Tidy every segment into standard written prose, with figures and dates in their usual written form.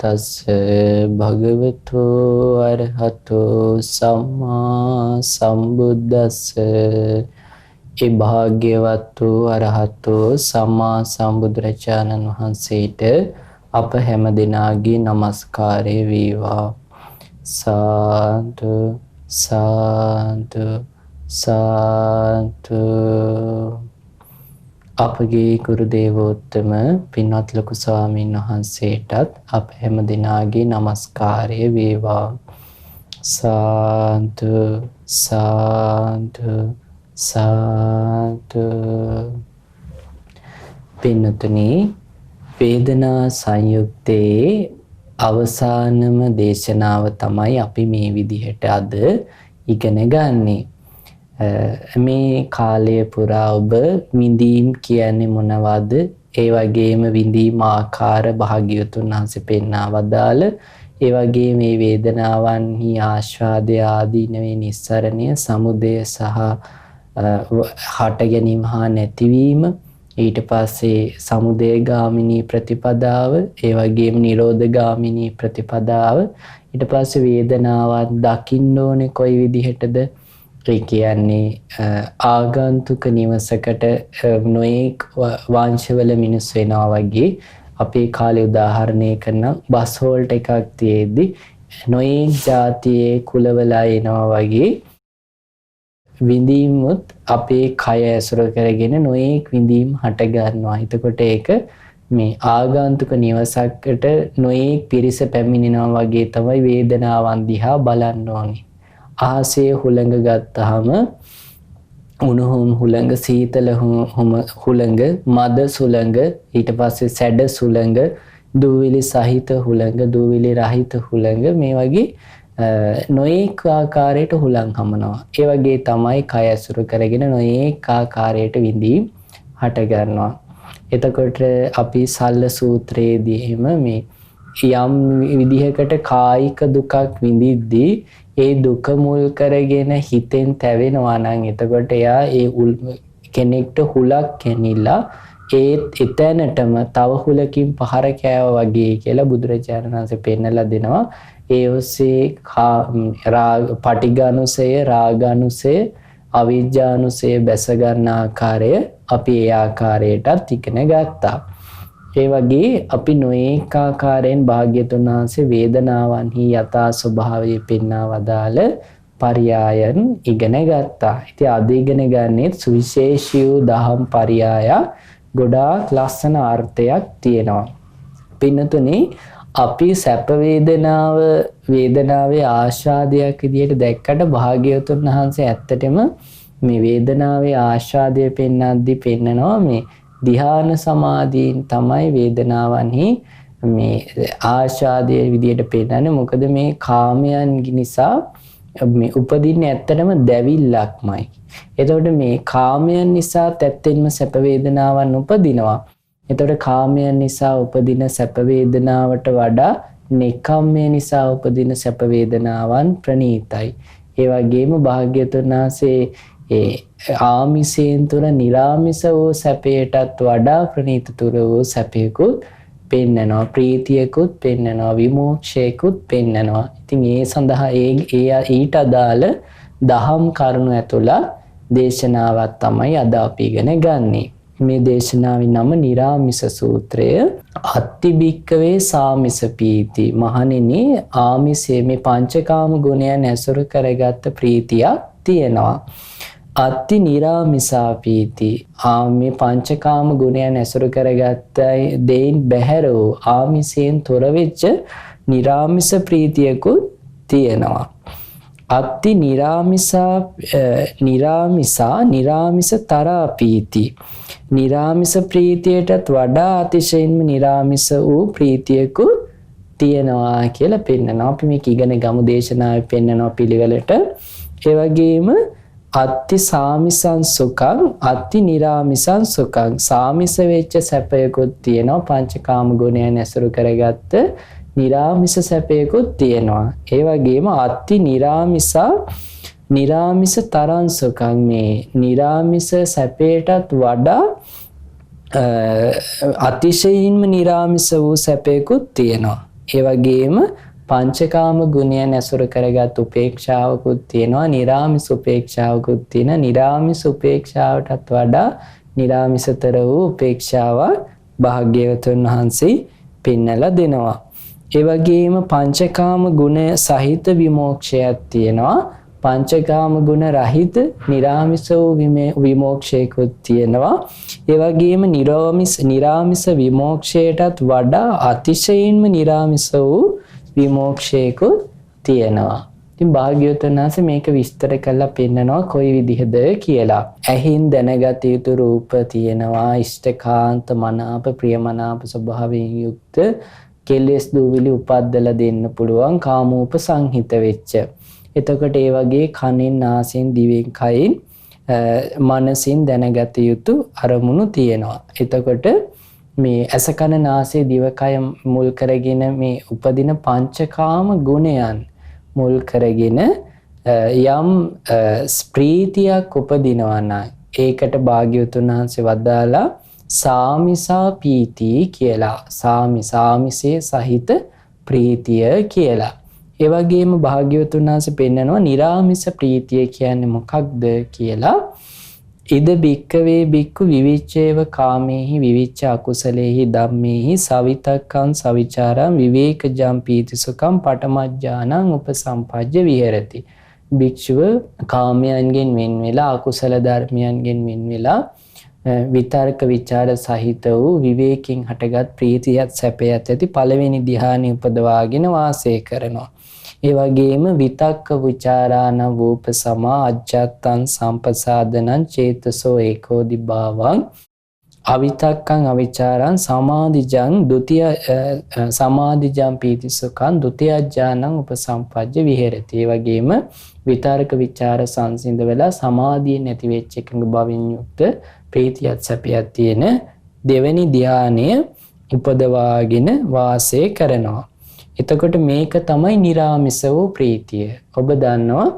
තස් භගවතු අරහතෝ සම්මා සම්බුද්දස්ස. ඒ භාග්‍යවතු අරහතෝ සම්මා සම්බුදුරජාණන් වහන්සේට අප හැම දිනාගේ নমස්කාරය වේවා. සාදු සාදු සාදු. අපගේ ගුරු දේවෝත්තම පින්වත් ලොකු ස්වාමීන් වහන්සේටත් අප හැම දිනාගේ নমස්කාරය වේවා. සාදු සාදු සාදු. පින්තුනි, වේදනා සංයුත්තේ අවසානම දේශනාව තමයි අපි මේ විදිහට අද ඉගෙන ගන්නේ. මේ කාලය පුරා ඔබ විඳීම් කියන්නේ මොනවද? ඒ වගේම විඳීම් ආකාර භාග්‍යවතුන් වහන්සේ පෙන්වා වදාළ ඒ වගේ මේ වේදනාවන්හි ආස්වාදය ආදීනවේ නිස්සරණය සමුදය සහ හට ගැනීම හා නැතිවීම, ඊට පස්සේ සමුදය ගාමිනී ප්‍රතිපදාව, ඒ වගේම නිරෝධ ගාමිනී ප්‍රතිපදාව, ඊට පස්සේ වේදනාවන් දකින්න ඕනේ කොයි විදිහටද? ඒ කියන්නේ ආගන්තුක නිවසකට නොයෙක් වංශවල මිනිස් වෙනවා වගේ අපේ කාලේ උදාහරණය කරන බස් හෝල්ට් එකක් තියේදී නොයෙක් જાතියේ කුලවලා එනවා වගේ විඳීමුත් අපේ කය ඇසුර කරගෙන නොයෙක් විඳීම් හට ගන්නවා. එතකොට ඒක මේ ආගන්තුක නිවසකට නොයෙක් පිරිස පැමිණෙනවා වගේ තමයි වේදනාවන් දිහා බලන්න ඕනේ. ආසේ හුළඟ ගත්තාම උණුහුම් හුළඟ, සීතල හුළඟ, මද සුළඟ, ඊට පස්සේ සැඩ සුළඟ, දූවිලි සහිත හුළඟ, දූවිලි රහිත හුළඟ, මේ වගේ නොයෙක් ආකාරයට හුළං හමනවා. ඒ වගේ තමයි කය ඇසුරු කරගෙන නොයෙක් ආකාරයට විඳීම් හට ගන්නවා. එතකොට අපි සල්ල සූත්‍රයේදී එහෙම මේ යම් විදිහකට කායික දුකක් විඳිද්දී ඒ දුක මුල් කරගෙන හිතෙන් තැවෙනවා නම් එතකොට එයා ඒ කෙනෙක්ට හුලක් කැනිලා ඒත් එතැනටම තව හුලකින් පහර කෑවා වගේ කියලා බුදුරජාණන් වහන්සේ පෙන්නලා දෙනවා. ඒ ඔස්සේ පටිඝානුසය, රාගානුසය, අවිජ්ජානුසය බැස ගන්න ආකාරය අපි ඒ ආකාරයටත් ඉගෙන ගත්තා. ඒ වගේ අපි නොඑක ආකාරයෙන් භාග්‍යතුන් වහන්සේ වේදනාවන්හි යථා ස්වභාවය පෙන්වා වදාළ පරයයන් ඉගෙන ගත්තා. ඉතින් අද ඉගෙන ගන්නේ සුවිශේෂී වූ දහම් පරයයක්, ගොඩාක් ලස්සන අර්ථයක් තියෙනවා. පින්නතුනේ, අපි සැප වේදනාවේ ආස්වාදයක් විදිහට දැක්කට භාග්‍යවතුන් වහන්සේ ඇත්තටම මේ වේදනාවේ ආස්වාදය පෙන්වද්දී පෙන්නනවා මේ ධ්‍යාන සමාධීන් තමයි වේදනාවන්හි මේ ආස්වාදයේ විදියට පෙන්නන්නේ. මොකද මේ කාමයන් නිසා මේ උපදින්නේ ඇත්තටම දැවිල්ලක්මයි. එතකොට මේ කාමයන් නිසා ඇත්තෙන්ම සැප වේදනාවන් උපදිනවා. එතකොට කාමයන් නිසා උපදින සැප වේදනාවට වඩා නෙක්ඛම්මය නිසා උපදින සැප වේදනාවන් ප්‍රණීතයි. ඒ වගේම භාග්‍යවතුන් වහන්සේ ඒ ආමිසයෙන් තුර නිරාමිස වූ සැපයටත් වඩා ප්‍රණීතතර වූ සැපයකුත් පෙන්නනවා, ප්‍රීතියකුත් පෙන්නනවා, විමෝක්ෂයකුත් පෙන්නනවා. ඉතින් ඒ සඳහා ඊට අදාළ දහම් කරුණු ඇතුළත් දේශනාවක් තමයි අද අපි ඉගෙන ගන්නේ. මේ දේශනාවේ නම නිරාමිස සූත්‍රය. අත්ති භික්කවේ සාමිස පීති. මහණෙනි, ආමිසයේ මේ පංචකාම ගුණයන් ඇසුරු කරගත්ත ප්‍රීතියක් තියෙනවා. අත්ති නිරාමිසා පීති. මේ පංචකාම ගුණයන් ඇසුරු කරගත්ත දෙයින් බැහැර වූ ආමිසයෙන් තොර වෙච්ච නිරාමිස ප්‍රීතියකුත් තියෙනවා. අත්ති නිරාමිස තරා පීති. නිරාමිස ප්‍රීතියටත් වඩා අතිශයින්ම නිරාමිස වූ ප්‍රීතියකුත් තියෙනවා කියලා පෙන්නනවා. අපි මේක ඉගෙන ගමු, දේශනාවේ පෙන්නනවා පිළිවෙලට. ඒ වගේම අත්ති සාමිසං සුඛං, අත්ති නිරාමිසං සුඛං. සාමිස වෙච්ච සැපයකුත් තියෙනවා, පංචකාම ගුණයන් ඇසුරු කරගත්ත නිරාමිස සැපයකුත් තියෙනවා. ඒ වගේම අත්ති නිරාමිස තරං සුඛං. මේ නිරාමිස සැපයටත් වඩා අතිශයින්ම නිරාමිස වූ සැපයකුත් තියෙනවා. ඒ වගේම පංචකාම ගුණයන් ඇසුරු කරගත් උපේක්ෂාවකුත් තියෙනවා. නිරාමිස උපේක්ෂාවකුත් තියෙනවා. නිරාමිස උපේක්ෂාවටත් වඩා නිරාමිසතර වූ උපේක්ෂාවක් භාග්‍යවතුන් වහන්සේ පෙන්නලා දෙනවා. ඒ වගේම පංචකාම ගුණ සහිත විමෝක්ෂයක් තියෙනවා. පංචකාම ගුණ රහිත නිරාමිස වූ විමෝක්ෂයකුත් තියෙනවා. ඒ වගේම නිරාමිස විමෝක්ෂයටත් වඩා අතිශයින්ම නිරාමිස වූ විමෝක්ෂයකුත් තියෙනවා. ඉතින් භාග්‍යවතුන් වහන්සේ මේක විස්තර කරලා පෙන්නනවා කොයි විදිහද කියලා. ඇහින් දැනගත යුතු රූප තියෙනවා. ඉෂ්ඨකාන්ත මනාප ප්‍රියමනාප ස්වභාවයෙන් යුක්ත කෙලෙස් දූවිලි උපද්දලා දෙන්න පුළුවන් කාමෝප සංහිත වෙච්ච. එතකොට ඒ වගේ කනින් නාසයෙන් දිවෙන් කයින් මනසින් දැනගත යුතු අරමුණු තියෙනවා. එතකොට මේ ඇස කන නාසය දිවකය මුල් කරගෙන මේ උපදින පංචකාම ගුණයන් මුල් කරගෙන යම් ප්‍රීතියක් උපදිනවා නම් ඒකට භාග්‍යවතුන් වහන්සේ වදාලා සාමිසා පීති කියලා. සාමිසේ සහිත ප්‍රීතිය කියලා. ඒ වගේම භාග්‍යවතුන් වහන්සේ පෙන්නනවා නිරාමිස ප්‍රීතිය කියන්නේ මොකක්ද කියලා. ඉද බික්කවේ බික්කු විවිච්ඡේව කාමේහි විවිච්ඡ අකුසලේහි ධම්මේහි සවිතක්කං සවිචාරං විවේකජං පීතිසුඛං පඨමඥානං උපසම්පජ්ජ විහෙරති. භික්ෂුව කාමයන්ගෙන් වෙන් වෙලා අකුසල ධර්මයන්ගෙන් වෙන් වෙලා විතර්ක විචාර සහිත වූ විවේකයෙන් හටගත් ප්‍රීතියත් සැපයත් ඇති පළවෙනි ධ්‍යානෙ උපදවාගෙන වාසය කරනවා. ඒ වගේම විතක්ක විචාරාන වූප සමා අජ්ජත්තං සම්පසාදනං චේතසෝ ඒකෝදි භාවං අවිතක්කං අවිචාරං සමාධිජං ဒ ුතිය සමාධිජං පීතිසුඛං ဒ ුතිය ඥානං උපසම්පජ්ජ විහෙරති. ඒ වගේම විතර්ක විචාර සංසිඳ වෙලා සමාධිය නැති වෙච්ච එකඟ භවෙන් යුක්ත ප්‍රීතියත් සැපයත් තියෙන දෙවෙනි ධ්‍යානය උපදවාගෙන වාසය කරනවා. එතකොට මේක තමයි නිරාමිස වූ ප්‍රීතිය. ඔබ දන්නවා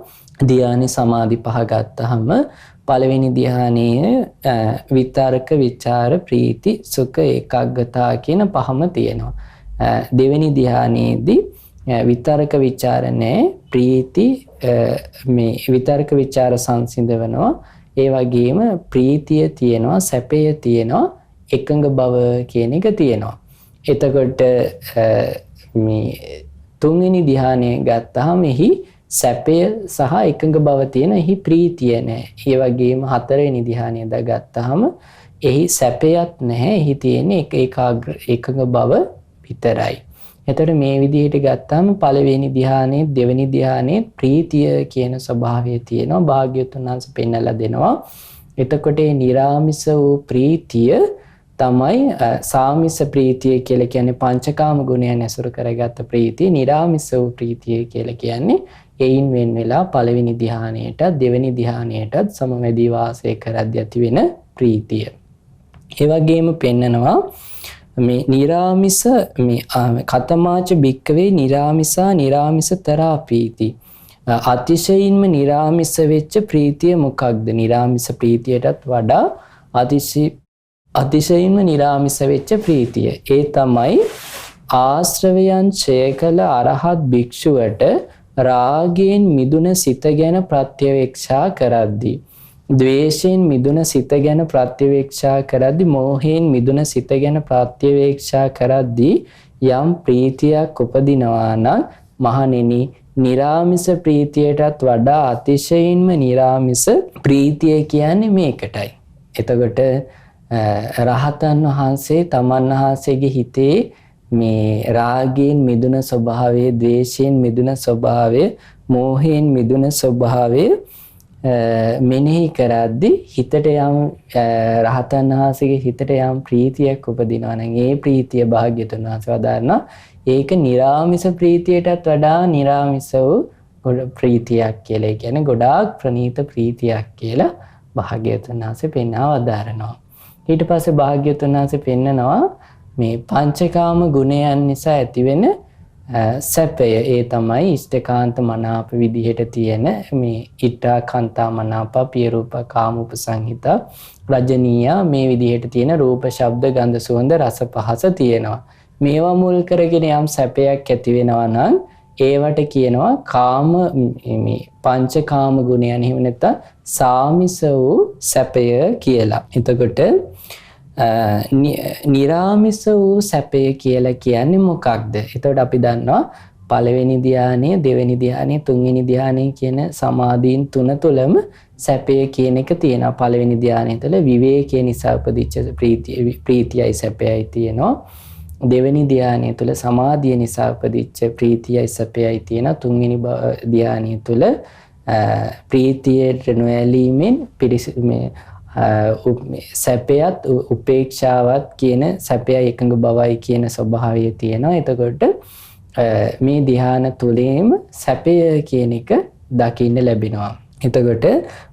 ධ්‍යාන සමාධි පහ ගත්තාම පළවෙනි ධ්‍යානයේ විතර්ක විචාර ප්‍රීති සුඛ ඒකාග්‍රතාව කියන පහම තියෙනවා. දෙවෙනි ධ්‍යානයේදී විතර්ක විචාර නැහැ, ප්‍රීති මේ විතර්ක විචාර සංසිඳවනවා. ඒ වගේම ප්‍රීතිය තියෙනවා, සැපය තියෙනවා, එකඟ බව කියන එක තියෙනවා. එතකොට මේ තුන්වෙනි ධ්‍යානය ගත්තාම එහි සැපය සහ එකඟ බව තියෙන, එහි ප්‍රීතිය නැහැ. ඒ වගේම හතරවෙනි ධ්‍යානය ගත්තාම එහි සැපයත් නැහැ, එහි තියෙන එකඟ බව විතරයි. එතකොට මේ විදිහට ගත්තාම පළවෙනි ධ්‍යානයේ දෙවෙනි ධ්‍යානයේ ප්‍රීතිය කියන ස්වභාවය තියෙනවා. භාග්‍යවතුන් වහන්සේ පෙන්නලා දෙනවා. එතකොට මේ නිරාමිස වූ ප්‍රීතිය තමයි සාමිස ප්‍රීතිය කියලා කියන්නේ. පංචකාම ගුණයන් ඇසුරු කරගත්ත ප්‍රීතිය. නිරාමිස වූ ප්‍රීතිය කියලා කියන්නේ එයින් වෙන් වෙලා පළවෙනි ධ්‍යානයටත් දෙවෙනි ධ්‍යානයටත් සමවැදී වාසය කරද්දී ඇති වෙන ප්‍රීතිය. ඒ වගේම පෙන්නනවා මේ නිරාමිස මේ කතමාච භික්කවේ නිරාමිසා නිරාමිසතරා ප්‍රීති. අතිශයින්ම නිරාමිස වෙච්ච ප්‍රීතිය මොකක්ද? නිරාමිස ප්‍රීතියටත් වඩා අතිශයින්ම නිරාමිස වෙච්ච ප්‍රීතිය. ඒ තමයි ආශ්‍රවයන් ඡය කළ අරහත් භික්ෂුවට රාගයෙන් මිදුන සිත ගැන ප්‍රත්‍යවේක්ෂා කරද්දී, ද්වේෂයෙන් මිදුන සිත ගැන ප්‍රත්‍යවේක්ෂා කරද්දී, මෝහයෙන් මිදුන සිත ගැන ප්‍රත්‍යවේක්ෂා කරද්දී යම් ප්‍රීතියක් උපදිනවා නම් මහණෙනි, නිරාමිස ප්‍රීතියටත් වඩා අතිශයින්ම නිරාමිස ප්‍රීතිය කියන්නේ මේකටයි. එතකොට රහතන් වහන්සේ තමන් වහන්සේගේ හිතේ මේ රාගයෙන් මිදුන ස්වභාවය, ද්වේෂයෙන් මිදුන ස්වභාවය, මෝහයෙන් මිදුන ස්වභාවය මෙනෙහි කරද්දී හිතට යම් රහතන් වහන්සේගේ හිතට යම් ප්‍රීතියක් උපදිනවා නම් ඒ ප්‍රීතිය භාග්‍යතුන් වහන්සේ වදාරනවා ඒක නිරාමිස ප්‍රීතියටත් වඩා නිරාමිස වූ ප්‍රීතියක් කියලා. ඒ කියන්නේ ගොඩාක් ප්‍රණීත ප්‍රීතියක් කියලා භාග්‍යතුන් වහන්සේ පෙන්වා වදාරනවා. ඊට පස්සේ භාග්‍යතුන් වහන්සේ පෙන්නනවා මේ පංචකාම ගුණයන් නිසා ඇතිවෙන සැපය. ඒ තමයි ඉෂ්ඨකාන්ත මනාප විදිහට තියෙන මේ ඉට්ඨා කාන්තා මනාප පිය රූප කාම උපසංහිත රජනීය මේ විදිහට තියෙන රූප ශබ්ද ගන්ධ සුවඳ රස පහස තියෙනවා. මේවා මුල් කරගෙන යම් සැපයක් ඇති වෙනවා නම් ඒවට කියනවා කාම මේ පංචකාම ගුණයන් එහෙම නැත්නම් සාමිස වූ සැපය කියලා. එතකොට නිරාමිස වූ සැපය කියලා කියන්නේ මොකක්ද? එතකොට අපි දන්නවා පළවෙනි ධානය, දෙවෙනි ධානය, තුන්වෙනි ධානය කියන සමාධීන් තුන තුළම සැපය කියන එක තියෙනවා. පළවෙනි ධානය තුළ විවේකයේ නිසා උපදිච්ච ප්‍රීතියයි සැපයයි තියෙනවා. දෙවෙනි ධානය තුළ සමාධිය නිසා උපදිච්ච ප්‍රීතියයි සැපයයි තියෙනවා. තුන්වෙනි ධානය තුළ ප්‍රීතියට නොඇලීමෙන් සැපයත් උපේක්ෂාවත් කියන සැපයයි එකඟ බවයි කියන ස්වභාවය තියෙනවා. එතකොට මේ ධ්‍යාන තුලේම සැපය කියන එක දකින්න ලැබෙනවා. එතකොට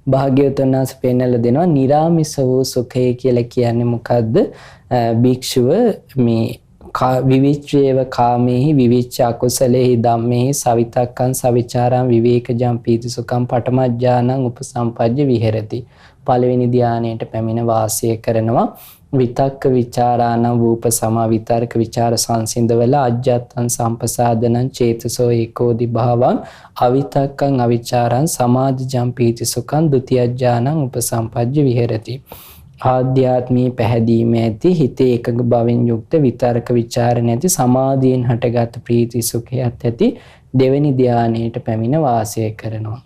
භාග්‍යවතුන් වහන්සේ පෙන්වලා දෙනවා නිරාමිස වූ සුඛය කියලා කියන්නේ මොකද්ද? භික්ෂුව මේ විවිච්ඡේව කාමේහි විවිච්ඡ අකුසලේහි ධම්මේහි සවිතක්කං සවිචාරං විවේකජං පීතිසුඛං පඨමඥානං උපසම්පජ්ජ විහෙරති. පළවෙනි ධානයට පැමිණ වාසය කරනවා. විතක්ක විචාරාණං වූප සමා විතර්ක විචාර සංසිඳවල අජ්ජත්තං සම්පසාදනං චේතසෝ ඒකෝදි භාවං අවිතක්කං අවිචාරං සමාධිජං පීතිසුඛං ဒ ුතිය ඥානං උපසම්පජ්ජ විහෙරති. ආධ්‍යාත්මී පැහැදීම ඇති හිතේ එකඟ බවෙන් යුක්ත විතර්ක විචාර නැති සමාධියෙන් හටගත් ප්‍රීති සුඛයත් ඇති දෙවෙනි ධානයට පැමිණ වාසය කරනවා.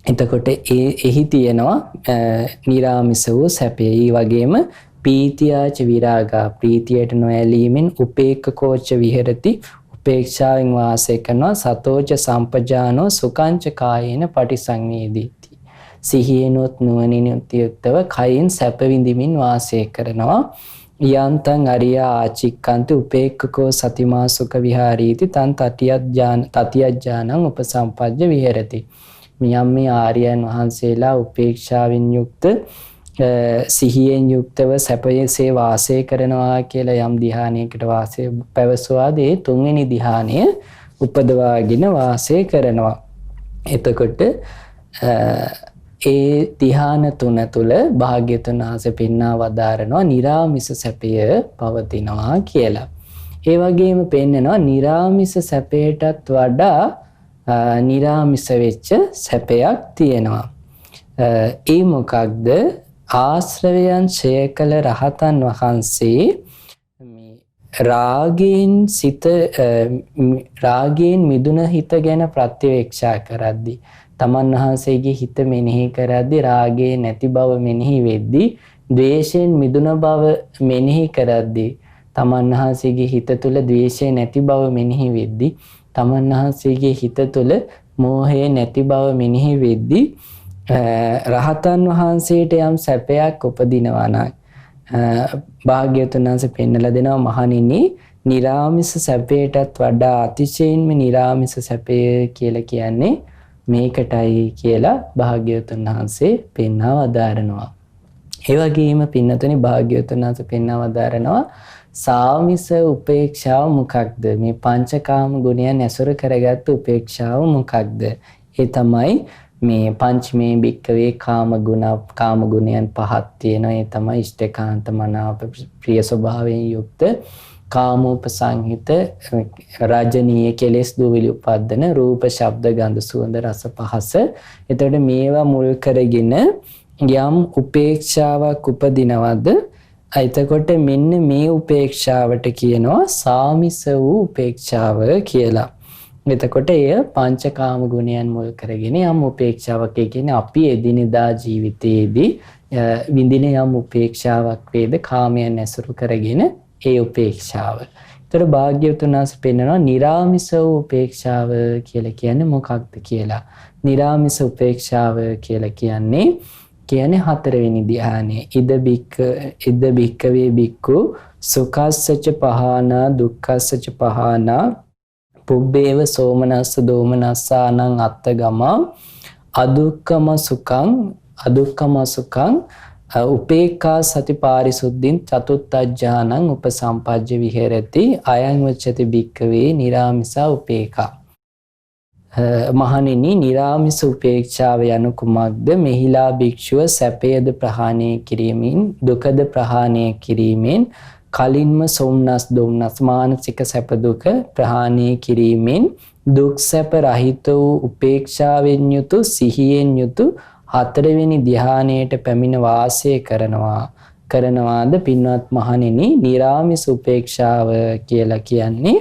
එතකොට එහි තියෙනවා නිරාමිස වූ සැපේ. ඒ වගේම පීතියාච විරාගා ප්‍රීතියට නොඇලීමෙන් උපේක්ඛකෝච විහෙරති උපේක්ෂාවෙන් වාසය කරනවා. සතෝච සම්පජානෝ සුඛංච කායේන පටිසංවේදීති. සිහියනොත් නුවණිනුත් යුක්තව කයින් සැප විඳිමින් වාසය කරනවා. යන්තං අරියා ආචික්කන්ති උපේක්ඛකෝ සතිමා සුඛ විහාරීති තං තතියඥානං උපසම්පජ්ජ විහෙරති. මේ ආර්යයන් වහන්සේලා උපේක්ෂාවෙන් යුක්ත සිහියෙන් යුක්තව සැපයේසේ වාසය කරනවා කියලා යම් ධ්‍යානයකට වාසය පැවසුවාද ඒ තුන්වෙනි ධ්‍යානය උපදවාගෙන වාසය කරනවා. එතකොට ඒ ධ්‍යාන තුන තුල භාග්‍යවතුන් වහන්සේ පෙන්වා වදාරනවා නිරාමිස සැපය පවතිනවා කියලා. ඒ වගේම පෙන්නනවා නිරාමිස සැපයටත් වඩා නිරාමිස වෙච්ච සැපයක් තියෙනවා. ඒ මොකක්ද? ආශ්‍රවයන් ඡය කළ රහතන් වහන්සේ මේ රාගයෙන් මිදුන හිත ගැන ප්‍රත්‍යවේක්ෂා කරද්දී තමන් වහන්සේගේ හිත මෙනෙහි කරද්දී රාගයේ නැති බව මෙනෙහි වෙද්දී ද්වේෂයෙන් මිදුන බව මෙනෙහි කරද්දී තමන් වහන්සේගේ හිත තුළ ද්වේෂය නැති බව මෙනෙහි වෙද්දී තමන් වහන්සේගේ හිත තුළ මෝහය නැති බව මෙනෙහි වෙද්දී රහතන් වහන්සේට යම් සැපයක් උපදිනවා නම් භාග්‍යවතුන් වහන්සේ පෙන්වලා දෙනවා මහණෙනි නිරාමිස සැපයටත් වඩා අතිශයින්ම නිරාමිස සැපය කියලා කියන්නේ මේකටයි කියලා භාග්‍යවතුන් වහන්සේ පෙන්වා වදාරනවා. ඒ වගේම පින්නතුනි භාග්‍යවතුන් වහන්සේ පෙන්වා වදාරනවා සාමිස උපේක්ෂාව මොකක්ද? මේ පංචකාම ගුණයන් ඇසුර කරගත්තු උපේක්ෂාව මොකක්ද? ඒ තමයි මේ පංචමේ භික්කවේ කාම ගුණයන් පහක් තියෙනවා. ඒ තමයි ඉෂ්ඨකාන්ත මනාප ප්‍රිය ස්වභාවයෙන් යුක්ත කාමෝපසංහිත රාජනීය කෙලෙස් දුවිලි උපද්දන රූප ශබ්ද ගන්ධ සුවඳ රස පහස. එතකොට මේවා මුල් කරගෙන යම් උපේක්ෂාවක් උපදිනවද? එතකොට මෙන්න මේ උපේක්ෂාවට කියනවා සාමිස වූ උපේක්ෂාව කියලා. එතකොට එය පංචකාම ගුණයන් මුල් කරගෙන යම් උපේක්ෂාවක්. ඒ කියන්නේ අපි එදිනෙදා ජීවිතයේදී විඳින යම් උපේක්ෂාවක් වේද කාමයන් ඇසුරු කරගෙන ඒ උපේක්ෂාව. ඒතර භාග්‍යවතුන් වහන්සේ පෙන්නනවා නිරාමිස වූ උපේක්ෂාව කියලා කියන්නේ මොකක්ද කියලා. නිරාමිස උපේක්ෂාව කියලා කියන්නේ හතරවෙනි ධ්‍යානය. ඉද බික්කවේ බික්කු සුඛස්සච පහානා දුක්ඛස්සච පහානා පුබ්බේව සෝමනස්ස දෝමනස්සානං අත්තගමා අදුක්ඛම සුඛං උපේක්ඛා සති පාරිසුද්ධින් චතුත්ථඥානං උපසම්පජ්ජ විහෙරති අයං වච්චති භික්ඛවේ නිරාමිසා උපේක්ඛා. මහණෙනි නිරාමිස උපේක්ෂාව යනු කුමක්ද? මෙහිලා භික්ෂුව සැපයද ප්‍රහාණය කිරීමෙන් දුකද ප්‍රහාණය කිරීමෙන් කලින්ම සොම්නස් දුම්නස් මානසික සැප දුක ප්‍රහාණය කිරීමෙන් දුක් සැප රහිත වූ උපේක්ෂාවෙන් යුතු සිහියෙන් යුතු හතරවෙනි ධ්‍යානයට පැමිණ වාසය කරනවාද පින්වත් මහණෙනි නිරාමිස උපේක්ෂාව කියලා කියන්නේ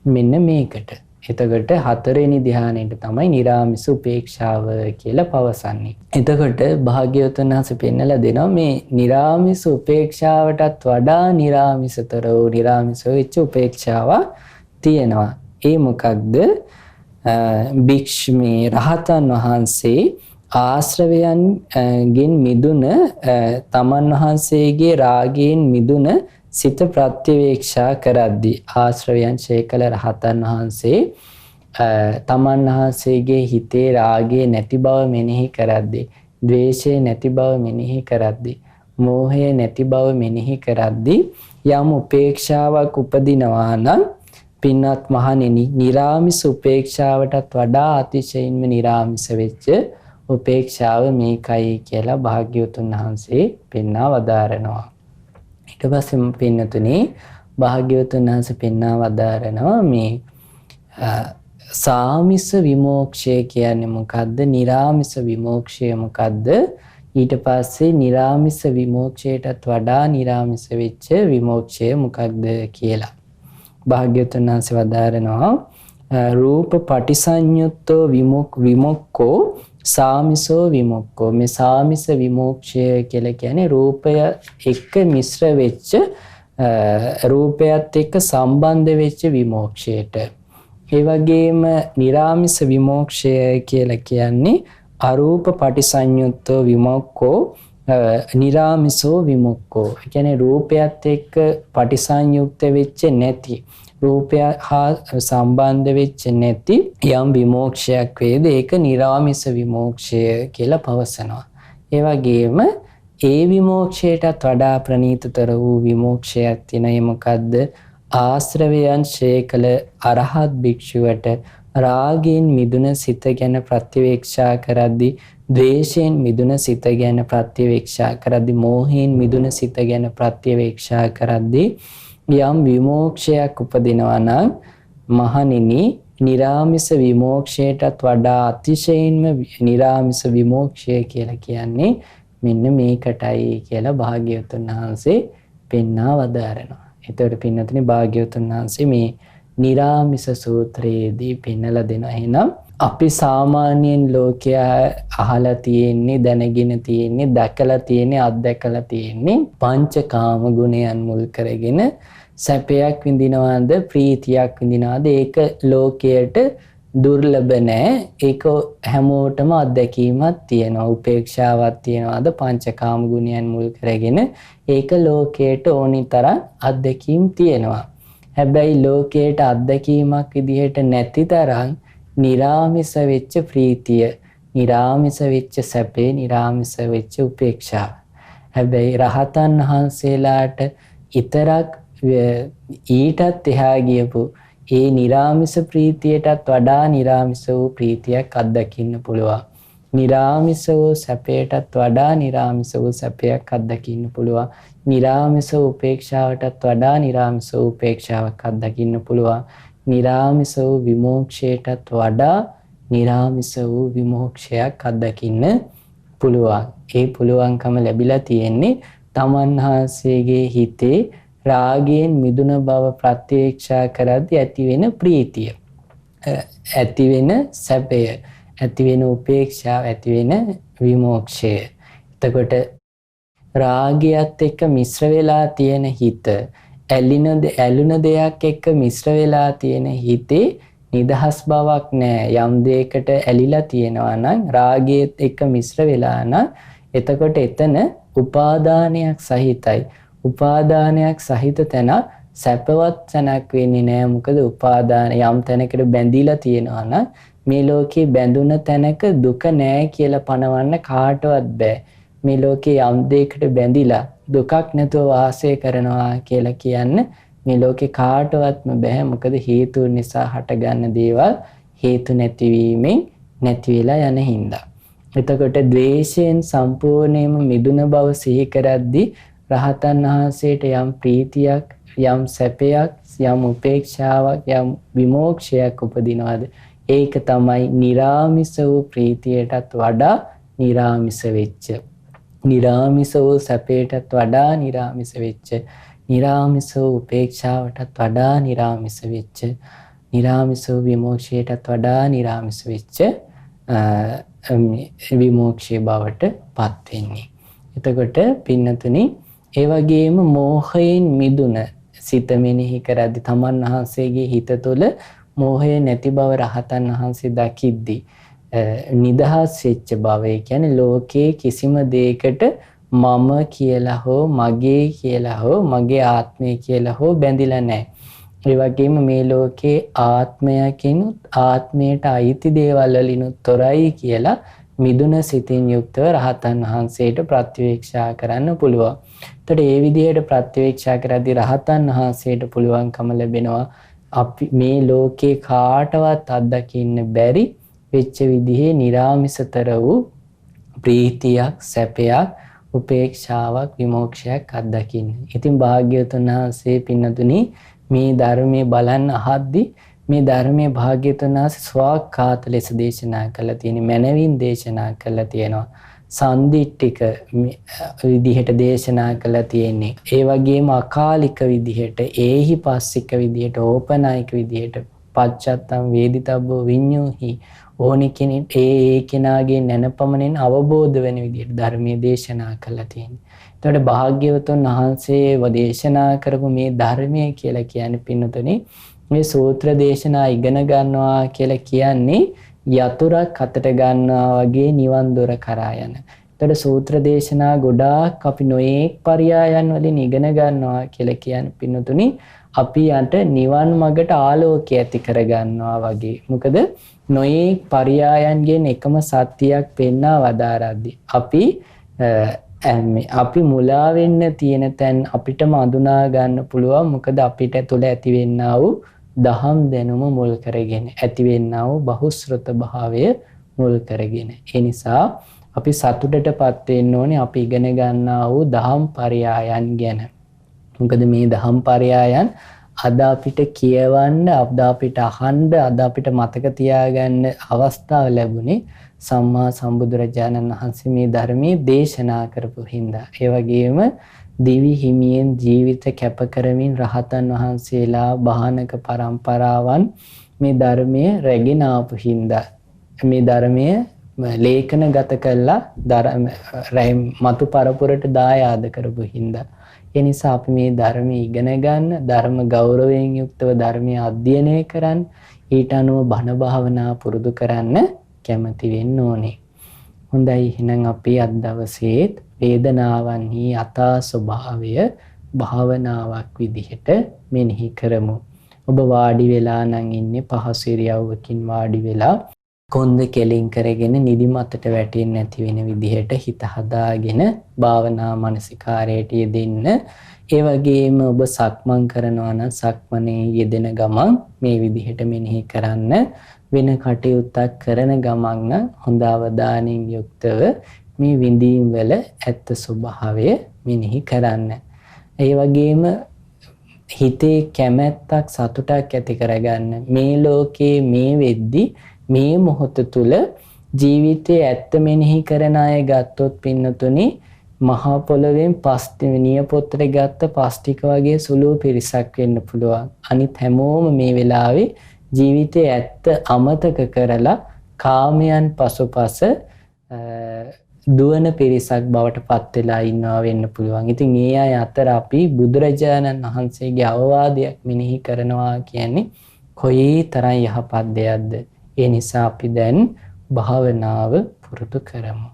මෙන්න මේකට. එතකොට හතරවෙනි ධ්‍යානයට තමයි නිරාමිස උපේක්ෂාව කියලා පවසන්නේ. එතකොට භාග්‍යවතුන් වහන්සේ පෙන්නලා දෙනවා මේ නිරාමිස උපේක්ෂාවටත් වඩා නිරාමිසතර වූ නිරාමිස වෙච්ච උපේක්ෂාවක් තියෙනවා. ඒ මොකක්ද? භික්ෂුමේ රහතන් වහන්සේ ආශ්‍රවයන්ගෙන් මිදුන තමන් වහන්සේගේ රාගයෙන් මිදුන සිත ප්‍රත්‍යවේක්ෂා කරද්දී ආශ්‍රවයන් ශේකල රහතන් වහන්සේ තමන් වහන්සේගේ හිතේ රාගය නැති බව මෙනෙහි කරද්දී ද්වේෂය නැති බව මෙනෙහි කරද්දී මෝහය නැති බව මෙනෙහි කරද්දී යම් උපේක්ෂාවක් උපදිනවා නම් පින්වත් මහණෙනි නිරාමිස උපේක්ෂාවටත් වඩා අතිශයින්ම නිරාමිස වෙච්ච උපේක්ෂාව මේකයි කියලා භාග්‍යවතුන් වහන්සේ පෙන්වා වදාරනවා. ඊට පස්සේ පින්නතුනේ භාග්‍යවතුන් වහන්සේ පෙන්වා වදාරනවා මේ සාමිස විමෝක්ෂය කියන්නේ මොකද්ද? නිරාමිස විමෝක්ෂය මොකද්ද? ඊට පස්සේ නිරාමිස විමෝක්ෂයටත් වඩා නිරාමිස වෙච්ච විමෝක්ෂය මොකක්ද කියලා භාග්‍යවතුන් වහන්සේ වදාරනවා. රූප පටිසඤ්ඤුත්තෝ විමුක්ඛෝ සාමිසෝ විමුක්ඛෝ. මේ සාමිස විමෝක්ෂය කියලා කියන්නේ රූපය එක්ක මිශ්‍ර වෙච්ච රූපයත් එක්ක සම්බන්ධ වෙච්ච විමෝක්ෂයට. ඒ වගේම නිරාමිස විමෝක්ෂය කියලා කියන්නේ අරූප පටිසඤ්ඤුත්තෝ විමුක්ඛෝ නිරාමිසෝ විමුක්ඛෝ. ඒ කියන්නේ රූපයත් එක්ක පටිසංයුක්ත වෙච්ච නැති රූපය හා සම්බන්ධ වෙච්ච නැති යම් විමෝක්ෂයක් වේද ඒක නිරාමිස විමෝක්ෂය කියලා පවසනවා. ඒ වගේම ඒ විමෝක්ෂයටත් වඩා ප්‍රණීතතර වූ විමෝක්ෂයක් තියෙනවා. මොකද්ද? ආශ්‍රවයන් ඡේ කළ අරහත් භික්ෂුවට රාගයෙන් මිදුන සිත ගැන ප්‍රතිවේක්ෂා කරද්දී ද්වේෂයෙන් මිදුන සිත ගැන ප්‍රතිවේක්ෂා කරද්දී මෝහයෙන් මිදුන සිත ගැන ප්‍රතිවේක්ෂා කරද්දී යම් විමෝක්ෂයක් උපදිනවා නම් මහණෙනි නිරාමිස විමෝක්ෂයටත් වඩා අතිශයින්ම නිරාමිස විමෝක්ෂය කියලා කියන්නේ මෙන්න මේකටයි කියලා භාග්‍යවතුන් වහන්සේ පෙන්වා වදාරනවා. ඒතකොට පින්නතුනි භාග්‍යවතුන් වහන්සේ මේ නිරාමිස සූත්‍රයේදී පෙන්නලා දෙනවා. එහෙනම් අපි සාමාන්‍යයෙන් ලෝකයා අහලා තියෙන්නේ දැනගෙන තියෙන්නේ දැකලා තියෙන්නේ අත්දැකලා තියෙන්නේ පංචකාම ගුණයන් මුල් කරගෙන සැපයක් විඳිනවාද ප්‍රීතියක් විඳිනවාද ඒක ලෝකයට දුර්ලභ නැහැ. ඒක හැමෝටම අත්දැකීමක් තියෙනවා. උපේක්ෂාවක් තියෙනවාද පංචකාම ගුණයන් මුල් කරගෙන ඒක ලෝකයට ඕනි තරම් අත්දැකීම් තියෙනවා. හැබැයි ලෝකයට අත්දැකීමක් විදිහට නැති තරම් නිරාමිස වෙච්ච ප්‍රීතිය, නිරාමිස වෙච්ච සැපේ, නිරාමිස වෙච්ච උපේක්ෂාව. හැබැයි රහතන් වහන්සේලාට ඊතරක් ඊටත් එහා ගියපු ඒ නිරාමිස ප්‍රීතියටත් වඩා නිරාමිස වූ ප්‍රීතියක් අත්දකින්න පුළුවන්. නිරාමිස වූ සැපයටත් වඩා නිරාමිස වූ සැපයක් අත්දකින්න පුළුවන්. නිරාමිස උපේක්ෂාවටත් වඩා නිරාමිස උපේක්ෂාවක් අත්දකින්න පුළුවන්. නිරාමිස වූ විමෝක්ෂයටත් වඩා නිරාමිස වූ විමෝක්ෂයක් අත්දකින්න පුළුවන්. ඒ පුළුවන්කම ලැබිලා තියෙන්නේ තමන් වහන්සේගේ හිතේ රාගයෙන් මිදුන බව ප්‍රත්‍යක්ෂා කරද්දී ඇතිවෙන ප්‍රීතිය, ඇතිවෙන සැපය, ඇතිවෙන උපේක්ෂාව, ඇතිවෙන විමෝක්ෂය. එතකොට රාගයත් එක්ක මිශ්‍ර වෙලා තියෙන හිත, ඇලුන දෙයක් එක්ක මිශ්‍ර වෙලා තියෙන හිතේ නිදහස් බවක් නැහැ. යම් දෙයකට ඇලිලා තියෙනවා නම් රාගයත් එක්ක මිශ්‍ර වෙලා නම් එතකොට එතන උපාදානයක් සහිතයි. උපාදානයක් සහිත තැන සැපවත් තැනක් වෙන්නේ නැහැ. මොකද උපාදාන යම් තැනකට බැඳිලා තියෙනවා නම් මේ ලෝකේ බැඳුන තැනක දුක නැහැ කියලා පනවන්න කාටවත් බෑ. මේ ලෝකේ යම් දෙයකට බැඳිලා දුකක් නැතුව වාසය කරනවා කියලා කියන්න මේ ලෝකේ කාටවත්ම බෑ. මොකද හේතු නිසා හටගන්න දේවල් හේතු නැතිවීමෙන් නැති වෙලා යන හින්දා. එතකොට ද්වේෂයෙන් සම්පූර්ණයෙන්ම මිදුන බව සිහි කරද්දී රහතන් වහන්සේට යම් ප්‍රීතියක්, යම් සැපයක්, යම් උපේක්ෂාවක්, යම් විමෝක්ෂයක් උපදිනවද? ඒක තමයි නිරාමිස වූ ප්‍රීතියටත් වඩා නිරාමිස වෙච්ච, නිරාමිස වූ සැපයටත් වඩා නිරාමිස වෙච්ච, නිරාමිස වූ උපේක්ෂාවටත් වඩා නිරාමිස වෙච්ච, නිරාමිස වූ විමෝක්ෂයටත් වඩා නිරාමිස වෙච්ච විමෝක්ෂය බවට පත් වෙන්නේ. එතකොට පින්නතුනි, ඒ වගේම මෝහයෙන් මිදුන සිත මෙනෙහි කරද්දී තමන් වහන්සේගේ හිත තුළ මෝහය නැති බව රහතන් වහන්සේ දකිද්දී නිදහස් වෙච්ච බව, ඒ කියන්නේ ලෝකයේ කිසිම දෙයකට මම කියලා හෝ මගේ කියලා හෝ මගේ ආත්මය කියලා හෝ බැඳිලා නැහැ. ඒ වගේම මේ ලෝකේ ආත්මයකිනුත් ආත්මයට අයිති දේවල් වලිනුත් තොරයි කියලා මිදුන සිතින් යුක්තව රහතන් වහන්සේට ප්‍රත්‍යවේක්ෂා කරන්න පුළුවන්. එතකොට ඒ විදිහට ප්‍රත්‍යවේක්ෂා කරද්දී රහතන් වහන්සේට පුළුවන්කම ලැබෙනවා අපි මේ ලෝකේ කාටවත් අත්දකින්න බැරි වෙච්ච විදිහේ නිරාමිසතර වූ ප්‍රීතියක්, සැපයක්, උපේක්ෂාවක්, විමෝක්ෂයක් අත්දකින්න. ඉතින් භාග්‍යවතුන් වහන්සේ පින්නතුනි මේ ධර්මයේ බලන්න අහද්දී මේ ධර්මයේ භාග්‍යවතුන් වහන්සේ ස්වාක්ඛාත ලෙස දේශනා කළා තියෙන, මනවින් දේශනා කළා තියෙනවා. සන්දිට්ඨික විදිහට දේශනා කළා තියෙන්නේ. ඒ වගේම අකාලික විදිහට, ඒහිපස්සික විදිහට, ඕපනායික විදිහට, පච්චත්තම් වේදිතබ්බෝ විඤ්ඤෝහි ඕනි කෙනෙක් ඒ කෙනාගේ නැනපමණෙන් අවබෝධ වෙන විදිහට ධර්මයේ දේශනා කළා තියෙන්නේ. එතකොට භාග්‍යවතුන් වහන්සේ දේශනා කරපු මේ ධර්මය කියලා කියන්නේ පින්නතුනි, මේ සූත්‍ර දේශනා ඉගෙන ගන්නවා කියලා කියන්නේ යතුරක් අතට ගන්නවා වගේ නිවන් දොර කරා යන. එතකොට සූත්‍ර දේශනා ගොඩාක් අපි නොයේක් පරයයන් වලින් ඉගෙන ගන්නවා කියලා කියන්නේ පින්නතුනි, අපි යට නිවන් මඟට ආලෝකය ඇති කර ගන්නවා වගේ. මොකද නොයේක් පරයයන්ගෙන් එකම සත්‍යයක් පෙන්වා වදාරද්දී අපි මුලා වෙන්න තියෙන තැන් අපිටම අඳුනා ගන්න පුළුවන්. මොකද අපිට තුළ ඇතිවෙන්නා වූ දහම් දැනුම මුල් කරගෙන, ඇතිවෙන්නා වූ බහුශ්‍රත භාවය මුල් කරගෙන. ඒ නිසා අපි සතුටටපත් වෙන්න ඕනේ අපි ඉගෙන ගන්නා වූ දහම් පරයයන් ගැන. මොකද මේ දහම් පරයයන් අද අපිට කියවන්න, අද අපිට අහන්න, අද අපිට මතක තියාගන්න අවස්ථාව ලැබුණේ සම්මා සම්බුදුරජාණන් වහන්සේ මේ ධර්මයේ දේශනා කරපු හින්දා. ඒ වගේම දිවි හිමියෙන් ජීවිත කැප කරමින් රහතන් වහන්සේලා භානක පරම්පරාවන් මේ ධර්මයේ රැගෙන ආපු හින්දා, මේ ධර්මයේ ලේඛනගත කළා මතු පරපුරට දායාද කරපු හින්දා. ඒ නිසා අපි මේ ධර්මයේ ඉගෙන ගන්න, ධර්ම ගෞරවයෙන් යුක්තව ධර්මයේ අධ්‍යයනය කරන්න, ඊට අනුව බණ භාවනා පුරුදු කරන්න කැමති වෙන්න ඕනේ. හොඳයි, එහෙනම් අපි අද දවසේ වේදනාවන්හි යථා ස්වභාවය භාවනාවක් විදිහට මෙනෙහි කරමු. ඔබ වාඩි වෙලා නම් ඉන්නේ පහසු ඉරියව්වකින් වාඩි වෙලා කොන්ද කෙලින් කරගෙන නිදිමතට වැටෙන්නේ නැති වෙන විදිහට හිත හදාගෙන භාවනා මානසිකාරයට යෙදෙන්න. ඒ වගේම ඔබ සක්මන් කරනවා නම් සක්මනේ යෙදෙන ගමන් මේ විදිහට මෙනෙහි කරන්න. වෙන කටයුත්තක් කරන ගමන් හොඳ අවධානයෙන් යුක්තව මේ විඳීම් වල ඇත්ත ස්වභාවය මෙනෙහි කරන්න. ඒ වගේම හිතේ කැමැත්තක්, සතුටක් ඇති කරගන්න. මේ ලෝකයේ මේ වෙද්දී මේ මොහොත තුල ජීවිතයේ ඇත්ත මෙනෙහි කරන අය ගත්තොත් පින්නතුනි, මහා පොළොවෙන් නියපොත්තට ගත්ත පස් ටික වගේ සුළු පිරිසක් වෙන්න පුළුවන්. අනිත් හැමෝම මේ වෙලාවේ ජීවිතයේ ඇත්ත අමතක කරලා කාමයන් පසුපස දුවන පිරිසක් බවට පත් වෙලා ඉන්නවා වෙන්න පුළුවන්. ඉතින් මේ අය අතර අපි බුදුරජාණන් වහන්සේගේ අවවාදයක් මෙනෙහි කරනවා කියන්නේ කොයි තරම් යහපත් දෙයක්ද. ඒ නිසා අපි දැන් භාවනාව පුරුදු කරමු.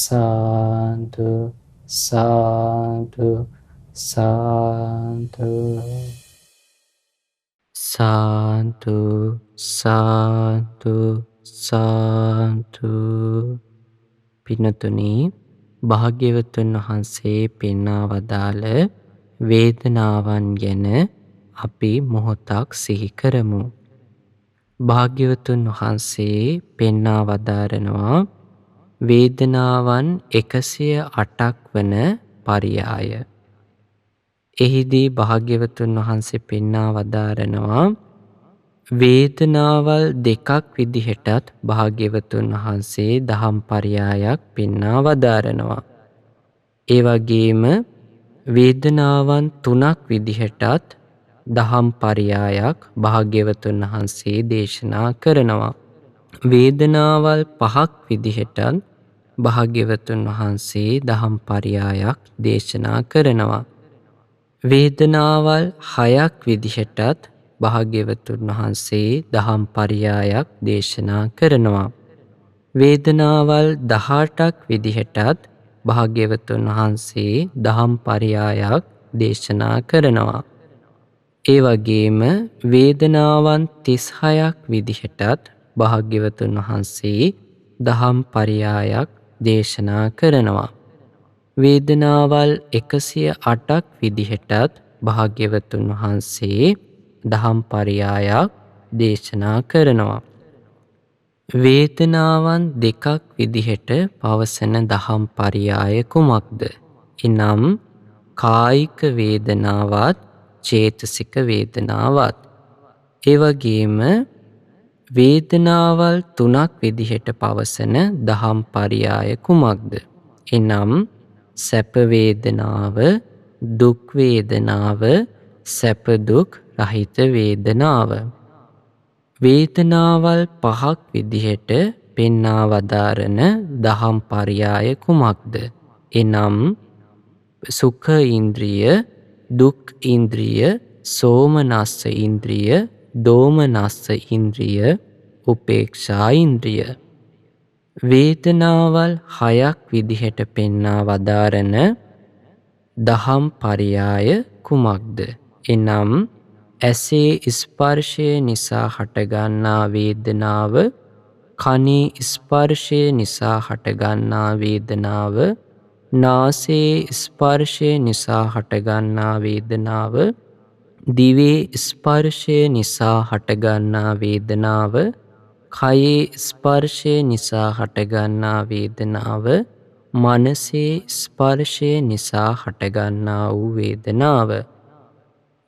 සාන්තු සාන්තු සාන්තු සාන්තු සාන්තු සාන්තු. පින්නතුනි, භාග්‍යවතුන් වහන්සේ පෙන්වා වදාළ වේදනාවන් ගැන අපි මොහොතක් සිහි කරමු. භාග්‍යවතුන් වහන්සේ පෙන්වා වදාරනවා වේදනාවන් 108ක් වන පරියාය. එහිදී භාග්‍යවතුන් වහන්සේ පෙන්වා වදාරනවා වේදනාවල් දෙකක් විදිහටත් භාග්‍යවතුන් වහන්සේ දහම් පරියායක් පෙන්වා වදාරනවා. ඒ වගේම වේදනාවන් තුනක් විදිහටත් දහම් පරියායක් භාග්‍යවතුන් වහන්සේ දේශනා කරනවා. වේදනාවල් පහක් විදිහටත් භාග්‍යවතුන් වහන්සේ දහම් පරියායක් දේශනා කරනවා. වේදනාවල් හයක් විදිහටත් භාග්‍යවතුන් වහන්සේ දහම් පරියායක් දේශනා කරනවා. වේදනාවල් 18ක් විදිහටත් භාග්‍යවතුන් වහන්සේ දහම් පරියායක් දේශනා කරනවා. ඒ වගේම වේදනාවන් 36ක් විදිහටත් භාග්‍යවතුන් වහන්සේ දහම් පරියායක් දේශනා කරනවා. වේදනාවල් 108ක් විදිහටත් භාග්‍යවතුන් වහන්සේ දහම් පරියායක් දේශනා කරනවා. වේදනාවන් දෙකක් විදිහට පවසන දහම් පරියාය කුමක්ද? එනම් කායික වේදනාවත් චේතසික වේදනාවත්. ඒ වගේම වේදනාවල් තුනක් විදිහට පවසන දහම් පරියාය කුමක්ද? එනම් සැප වේදනාව, දුක් වේදනාව, සැප දුක් රහිත වේදනාව. වේදනාවල් පහක් විදිහට පෙන්වා වදාරන දහම් පරියාය කුමක්ද? එනම් සුඛ ඉන්ද්‍රිය, දුක් ඉන්ද්‍රිය, සෝමනස්ස ඉන්ද්‍රිය, දෝමනස්ස ඉන්ද්‍රිය, උපේක්ෂා ඉන්ද්‍රිය. වේදනාවල් හයක් විදිහට පෙන්වා වදාරන දහම් පරියාය කුමක්ද? එනම් ඇසේ ස්පර්ශය නිසා හටගන්නා වේදනාව, කනේ ස්පර්ශය නිසා හටගන්නා වේදනාව, නාසයේ ස්පර්ශය නිසා හටගන්නා වේදනාව, දිවේ ස්පර්ශය නිසා හටගන්නා වේදනාව, කයේ ස්පර්ශය නිසා හටගන්නා වේදනාව, මනසේ ස්පර්ශය නිසා හටගන්නා වූ වේදනාව.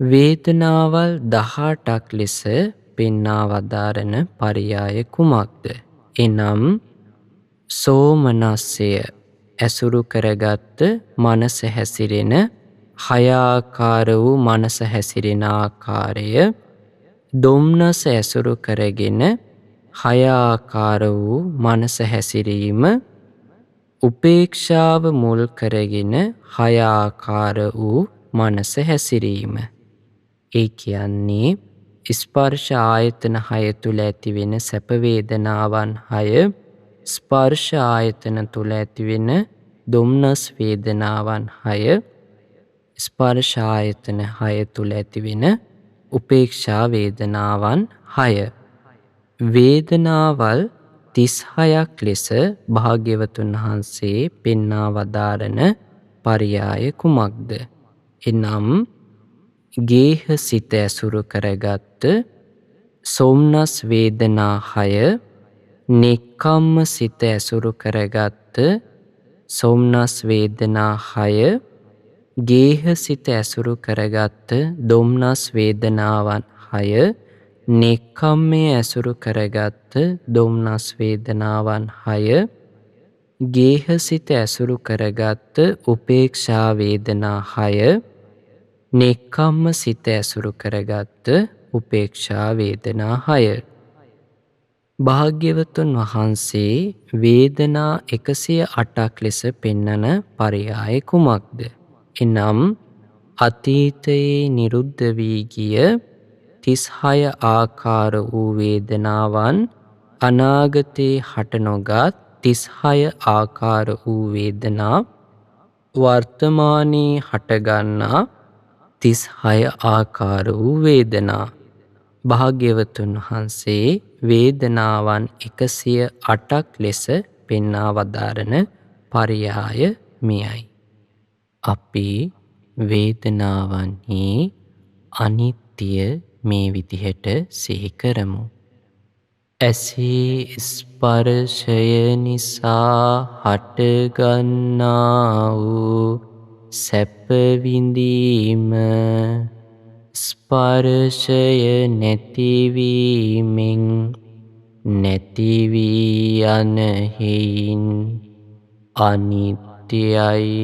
වේදනාවල් 18ක් ලෙස පෙන්වා වදාරන පරියාය කුමක්ද? එනම් සෝමනස්සය ඇසුරු කරගත් මනස හැසිරෙන හය ආකාර වූ මනස හැසිරෙන ආකාරය, දොම්නස ඇසුරු කරගෙන හය ආකාර වූ මනස හැසිරීම, උපේක්ෂාව මුල් කරගෙන හය ආකාර වූ මනස හැසිරීම. ඒ කියන්නේ ස්පර්ශ ආයතන 6 තුල ඇතිවෙන සැප වේදනාවන් 6, ස්පර්ශ ආයතන තුල ඇතිවෙන දොම්නස් වේදනාවන් 6, ස්පර්ශ ආයතන 6 තුල ඇතිවෙන උපේක්ෂා වේදනාවන් 6. වේදනාවල් 36ක් ලෙස භාග්‍යවතුන් වහන්සේ පෙන්වා වදාරන පරියාය කුමක්ද? එනම් ගේහ සිත ඇසුරු කරගත් සොම්නස් වේදනා 6, නෙක්ඛම්ම සිත ඇසුරු කරගත් සොම්නස් වේදනා 6, ගේහ සිත ඇසුරු කරගත් දොම්නස් වේදනාවන් 6, නෙක්ඛම්මයේ ඇසුරු කරගත් දොම්නස් වේදනාවන් 6, ගේහ සිත ඇසුරු කරගත් උපේක්ෂා වේදනා 6, නෙක්ඛම්ම සිත ඇසුරු කරගත් උපේක්ෂා වේදනා 6. භාග්‍යවතුන් වහන්සේ වේදනා 108ක් ලෙස පෙන්වන පරියාය කුමක්ද? එනම් අතීතයේ නිරුද්ධ වී ගිය 36 ආකාර වූ වේදනාවන්, අනාගතේ හට නොගත් 36 ආකාර වූ වේදනා, වර්තමානයේ හටගන්නා 36 ආකාර වූ වේදනා. භාග්‍යවතුන් වහන්සේ වේදනාවන් 108ක් ලෙස පෙන්වා වදාරන පරියාය මෙයයි. අපි වේදනාවන්හි අනිත්‍ය මේ විදිහට සිහි කරමු. ඇසේ ස්පර්ශය නිසා හටගන්නා වූ සැප විඳීම ස්පර්ශය නැතිවීමෙන් නැති වී යන හේයින් අනිත්‍යයි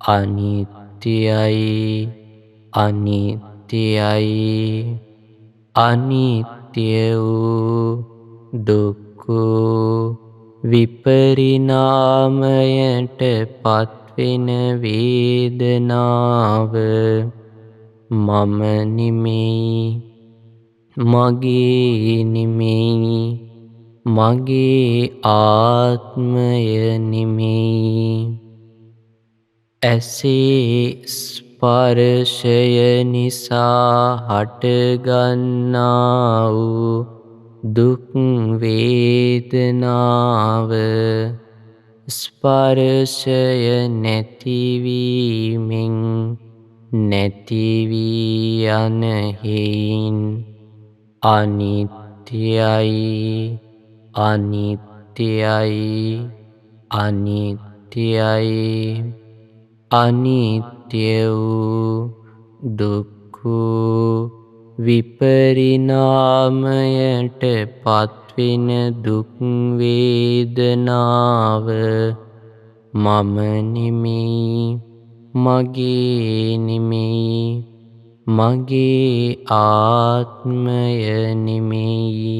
අනිත්‍යයි අනිත්‍යයි. අනිත්‍ය වූ දුක්ඛ විපරිණාමයට පත්වෙන වේදනාව මම නෙමෙයි, මගේ නෙමෙයි, මගේ ආත්මය නෙමෙයි. ඇසේ ස්පර්ශය නිසා හටගන්නා වූ දුක් වේදනාව ස්පර්ශය නැතිවීමෙන් නැති වී යන හේයින් අනිත්‍යයි අනිත්‍යයි අනිත්‍යයි. අනිත්‍ය වූ දුක්ඛ විපරිණාමයට පත්වෙන දුක් වේදනාව මම නෙමෙයි, මගේ නෙමෙයි, මගේ ආත්මය නෙමෙයි.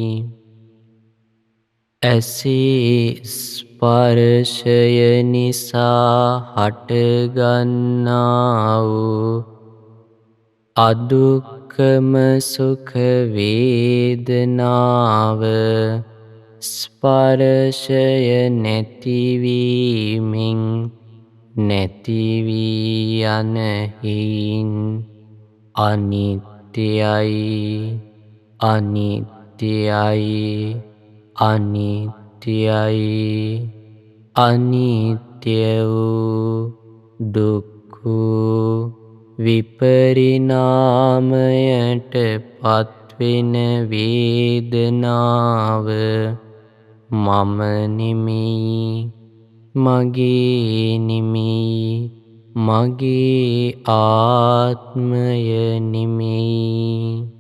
ඇසේ ස්පර්ශය නිසා හටගන්නා වූ අදුක්ඛම සුඛ වේදනාව ස්පර්ශය නැතිවීමෙන් නැති වී යන හේයින් අනිත්‍යයි අනිත්‍යයි අනිත්‍යයි. අනිත්‍ය වූ දුක්ඛ විපරිණාමයට පත්වෙන වේදනාව මම නෙමෙයි, මගේ නෙමෙයි, මගේ ආත්මය නෙමෙයි.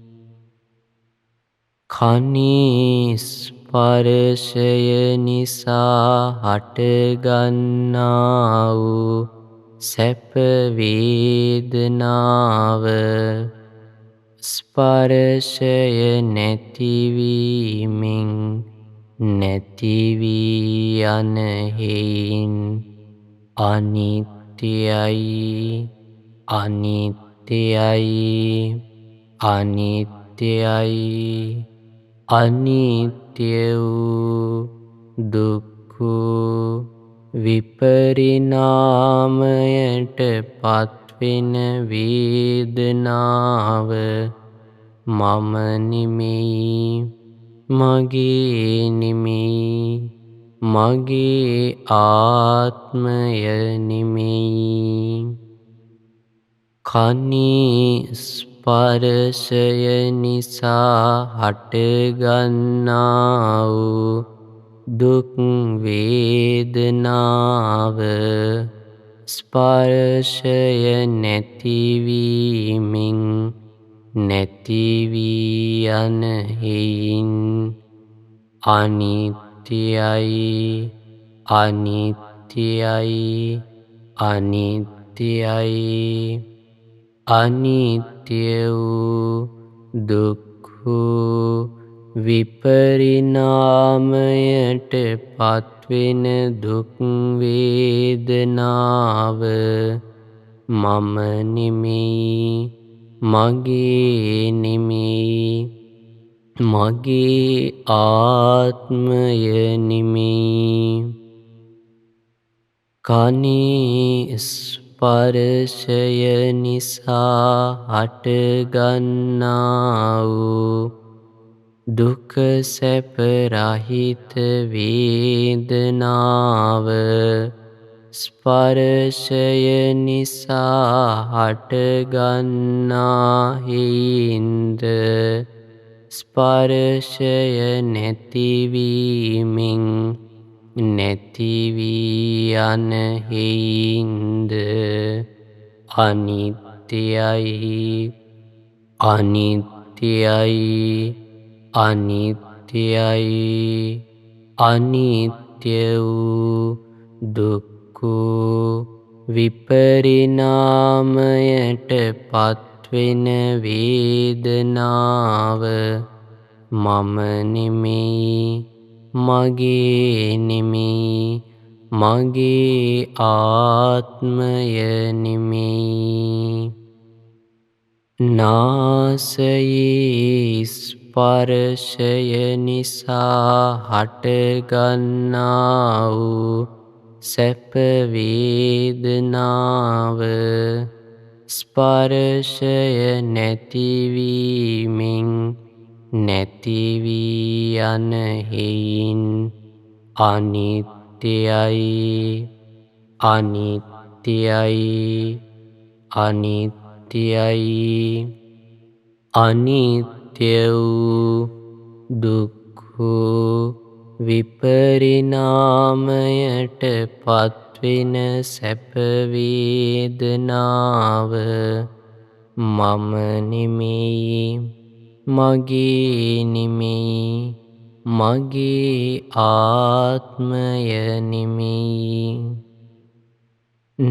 කනේ ස්පර්ශය නිසා හටගන්නා වූ සැප වේදනාව ස්පර්ශය නැතිවීමෙන් නැති වී යන හේයින් අනිත්‍යයි අනිත්‍යයි අනිත්‍යයි. අනිත්‍ය වූ දුක්ඛ විපරිණාමයට පත්වෙන වේදනාව මම නෙමෙයි, මගේ නෙමෙයි, මගේ ආත්මය නෙමෙයි. කනේ ස්පර්ශය නිසා හටගන්නා වූ දුක් වේදනාව ස්පර්ශය නැතිවීමෙන් නැති වී යන හේයින් අනිත්‍යයි අනිත්‍යයි අනිත්‍යයි. අනිත්‍ය වූ දුක්ඛ විපරිණාමයට පත්වෙන දුක් වේදනාව මම නෙමෙයි, මගේ නෙමෙයි, මගේ ආත්මය නෙමෙයි. කනේ ස්පර්ශය නිසා හටගන්නා වූ දුක සැප රහිත වේදනාව ස්පර්ශය නිසා හටගන්නා හේයින්ද ස්පර්ශය නැතිවීමෙන් නැති වී යන හේින්ද අනිත්‍යයි අනිත්‍යයි අනිත්‍යයි අනිත්‍ය වූ දුක්ඛ විපරිණාමයට පත්වෙන වේදනාව මම නෙමෙයි මගේ නෙමෙයි මගේ ආත්මය නෙමෙයි නාසයේ ස්පර්ශය නිසා හටගන්නා වූ සැප වේදනාව ස්පර්ශය නැතිවීමෙන් නැති වී යන හේයින් අනිත්‍යයි අනිත්‍යයි අනිත්‍යයි අනිත්‍ය වූ දුක්ඛ විපරිණාමයට පත්වෙන සැප වේදනාව මම නෙමෙයි මගේ නෙමෙයි මගේ ආත්මය නෙමෙයි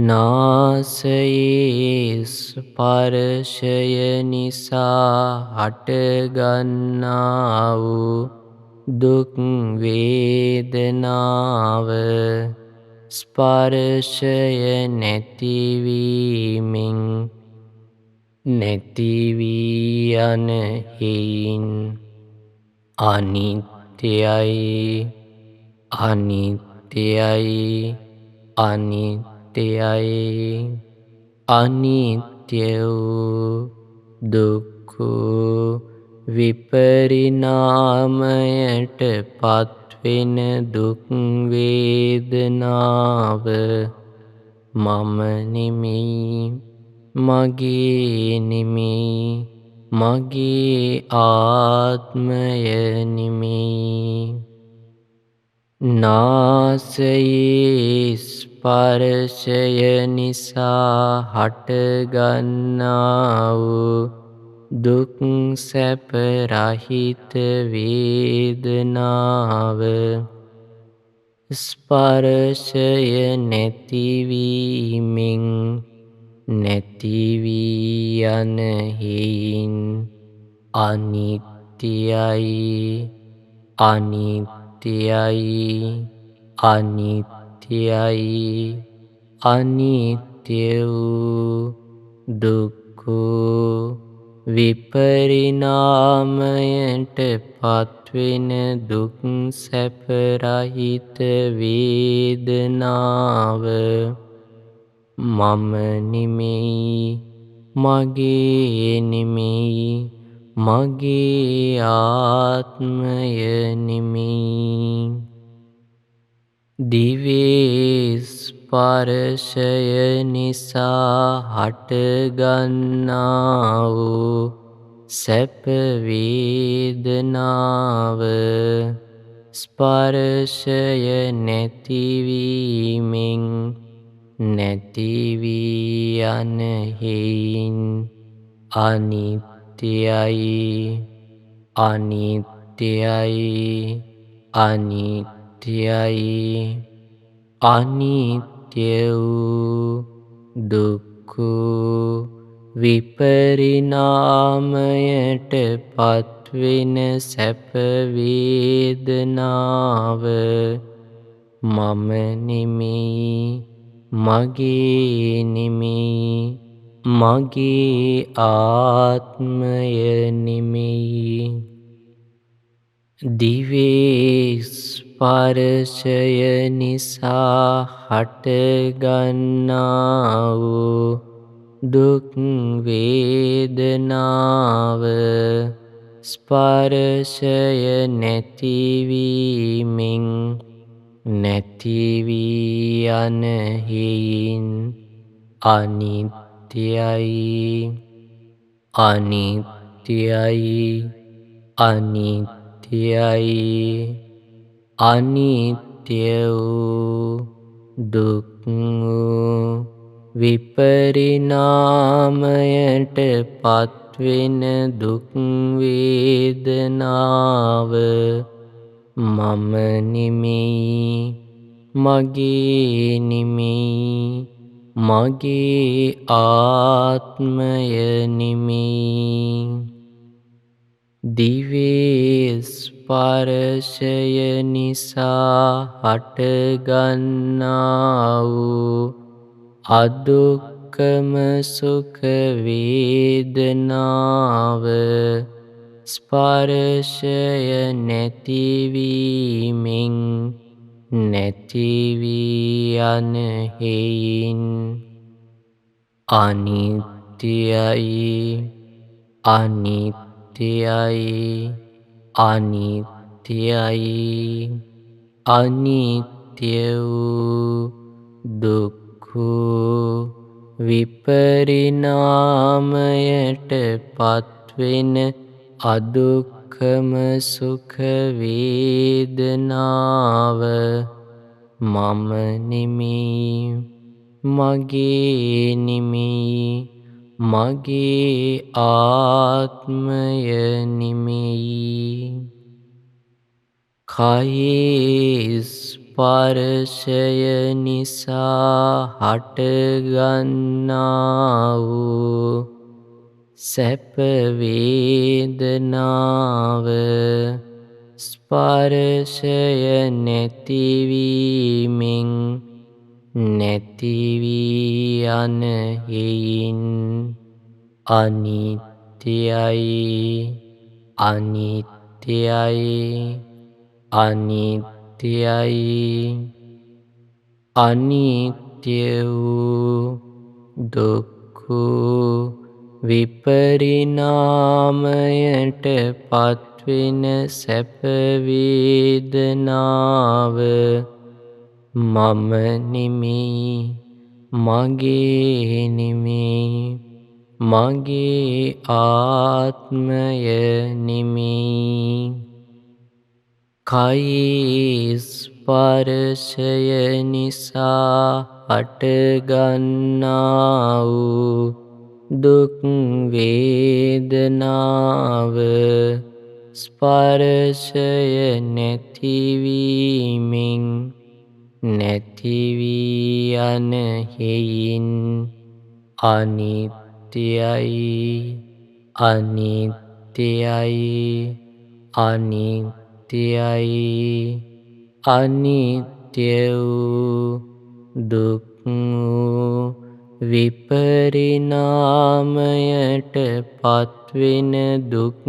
නාසයේ ස්පර්ශය නිසා හටගන්නා වූ දුක් වේදනාව ස්පර්ශය නැතිවීමෙන් නැති වී යන හේයින් අනිත්‍යයි අනිත්‍යයි අනිත්‍යයි අනිත්‍ය වූ දුක්ඛ විපරිණාමයට පත්වෙන දුක් වේදනාව මම නෙමෙයි මගේ නෙමෙයි මගේ ආත්මය නෙමෙයි නාසයේ ස්පර්ශය නිසා හටගන්නා වූ දුක් සැප රහිත වේදනාව ස්පර්ශය නැතිවීමෙන් නැති වී යන හේයින් අනිත්‍යයි අනිත්‍යයි අනිත්‍යයි අනිත්‍ය වූ දුක්ඛ විපරිණාමයට පත්වෙන දුක් සැප රහිත වේදනාව මම නෙමෙයි මගේ නෙමෙයි මගේ ආත්මය නෙමෙයි දිවේ ස්පර්ශය නිසා හටගන්නා වූ සැප වේදනාව ස්පර්ශය නැතිවීමෙන් නැති වී යන හේයින් අනිත්‍යයි අනිත්‍යයි අනිත්‍යයි අනිත්‍ය වූ දුක්ඛ විපරිණාමයට පත්වෙන සැප වේදනාව මම නෙමෙයි මගේ නෙමෙයි මගේ ආත්මය නෙමෙයි දිවේ ස්පර්ශය නිසා හටගන්නා වූ දුක් වේදනාව ස්පර්ශය නැතිවීමෙන් නැති වී යන හේයින් අනිත්‍යයි අනිත්‍යයි අනිත්‍යයි අනිත්‍ය වූ දුක් වූ විපරිණාමයට පත්වෙන දුක් වේදනාව මම නෙමෙයි, මගේ නෙමෙයි, මගේ ආත්මය නෙමෙයි. දිවේ ස්පර්ශය නිසා හටගන්නා වූ අදුක්ඛම සුඛ වේදනාව ස්පර්ශය නැතිවීමෙන් නැති වී යන හේයින් අනිත්‍යයි, අනිත්‍යයි, අනිත්‍යයි. අනිත්‍ය වූ දුක්ඛ විපරිණාමයට පත්වෙන අදුක්ඛම සුඛ වේදනාව මම නෙමෙයි, මගේ නෙමෙයි, මගේ ආත්මය නෙමෙයි. කයේ ස්පර්ශය නිසා හටගන්නා වූ සැප වේදනාව ස්පර්ශය නැතිවීමෙන් නැති වී යන හේයින් අනිත්‍යයි, අනිත්‍යයි, අනිත්‍යයි. අනිත්‍ය වූ දුක්ඛ විපරිණාමයට පත්වෙන සැප වේදනාව මම නෙමෙයි, මගේ නෙමෙයි, මගේ ආත්මය නෙමෙයි. කයේ ස්පර්ශය නිසා හටගන්නා වූ දුක් වේදනාව ස්පර්ශය නැතිවීමෙන් නැති වී යන හේයින් අනිත්‍යයි, අනිත්‍යයි, අනිත්‍යයි. අනිත්‍ය වූ දුක් වූ විපරිණාමයට පත්වෙන දුක්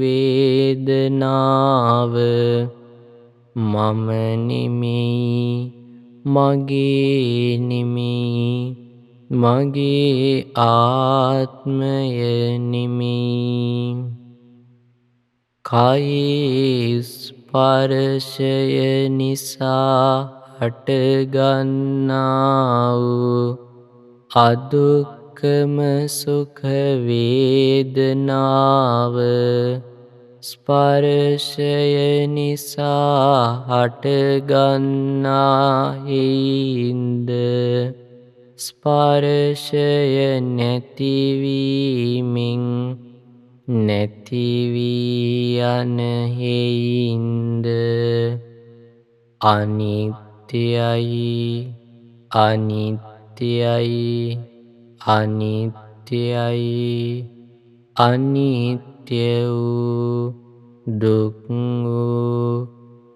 වේදනාව මම නෙමෙයි, මගේ නෙමෙයි, මගේ ආත්මය නෙමෙයි. කයේ ස්පර්ශය නිසා හටගන්නා වූ අදුක්ඛම සුඛ වේදනාව ස්පර්ශය නිසා හටගන්නා හේයින්ද ස්පර්ශය නැතිවීමෙන් නැති වී යන හේයින්ද අනිත්‍යයි, අනිත්‍යයි, අනිත්‍යයි. අනිත්‍ය වූ දුක් වූ